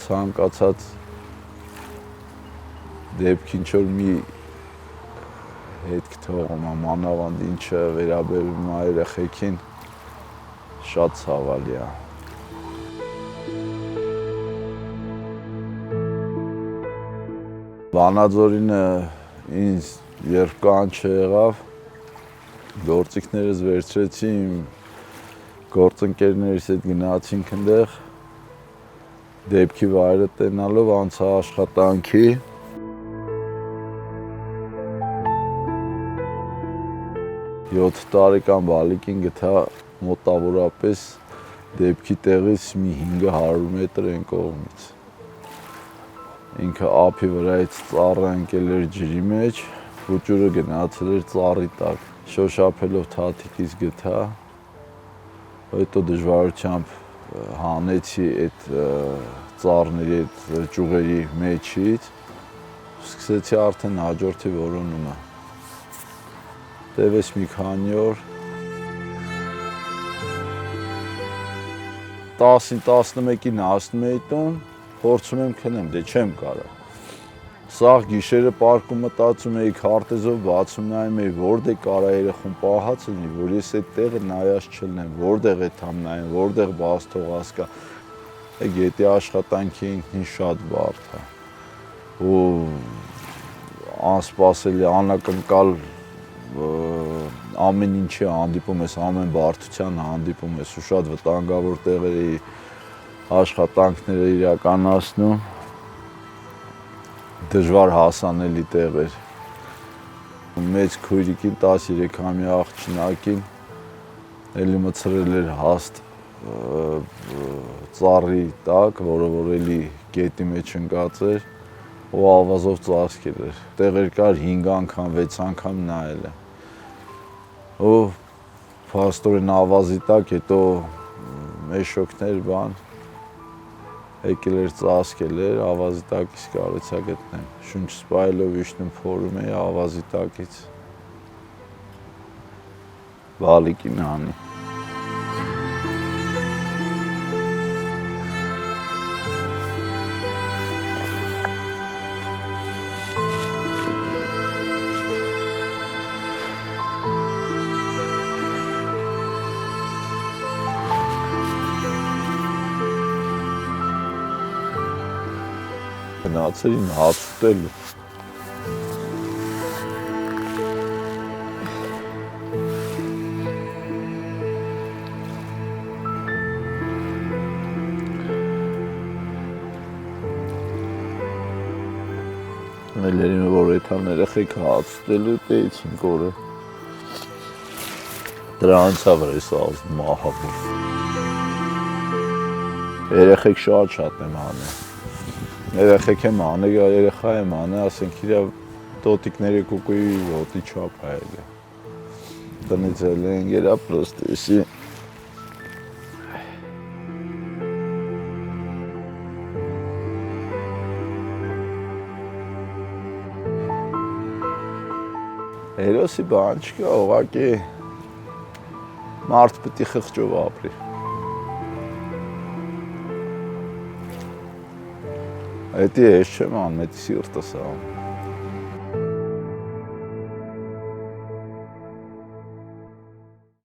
ցանկացած դեպք ինչ որ մի հետք թողում է, մանավանդ ինչը վերաբերում է երեխեքին, շատ ցավալի է։ Վանաձորինը ինձ երբ կանչը եղավ, գործիքներս վերցրեցի, իմ գործընկերներիս հետ գնացինք այնտեղ, դեպքի վայրը տենալով անցա աշխատանքի։ 7 տարեկան բալիկին գտա մոտավորապես դեպքի տեղից մի 500 մետր այն կողմից։ Ինքը ափի վրայից ծառը ընկել էր ջրի մեջ, փուճուրը գնացել էր ծառի տակ։ Շոշափելով թաթիկից գտա, հետո դժվարությամբ հանեցի այդ ծառների այդ ճյուղերի մեջից, սկսեցի արդեն հաջորդի որոնումը։ Տևեց մի քանի օր, 10-ին 11-ին հասնում էի տուն, փորձում եմ քնեմ, դե չեմ կարող։ Սաղ գիշերը պարկում մտածում էի, քարտեզով բացում նայում էի, որտեղ կարա երեխուն պահած լինի, որ ես այդ տեղը նայած չլինեմ, որտեղ է թամ նայեմ, որտեղ բաց թողած կա։ Գետի աշխատանքի ինքնին շատ բարդ է։ Ու անսպասելի, անակնկալ ամեն ինչի հանդիպում ես, ամեն բարդության հանդիպում ես, ու շատ վտանգավոր տեղերի աշխատանքները իրականացնում, դժվար հասանելի տեղեր։ Մեծ քույրիկին 13-ամյա աղջնակին էլի մցրել էր հաստ ծառի տակ, որը որ էլի գետի մեջ ընկած էր, ու ավազով ծածկել էր։ Տեղեր կար 5 անգամ, 6 անգամ նայել եմ։ Ու փաստորեն ավազի տակ, հետո մեշոկներ բան, եկել էր ծածկել էր, ավազի տակից կարեցա գտնեմ։ Շունչ սպայելով իջնում փորում էի ավազի տակից։ Բալիկին անի։ Գնացել իմ հաց ուտելու։ Ներերին որ էթան երեխեք հաց ուտելու տեիցին կորը։ Դրանցա վր ես ազդում ահավոր։ Երեխեք շատ եմ հանել։ Երեխեք եմ անել, երեխա եմ անել, ասենք իրա տոտիկների կուկուի ոտի չապ հայել է։ Տնից էլ են գերա պրոստեսի։ Հերոսի բան չկա, ուղղակի մարդ պիտի խղճով ապրի։ Էդի ես չեմ անում, էդի սիրտս անում։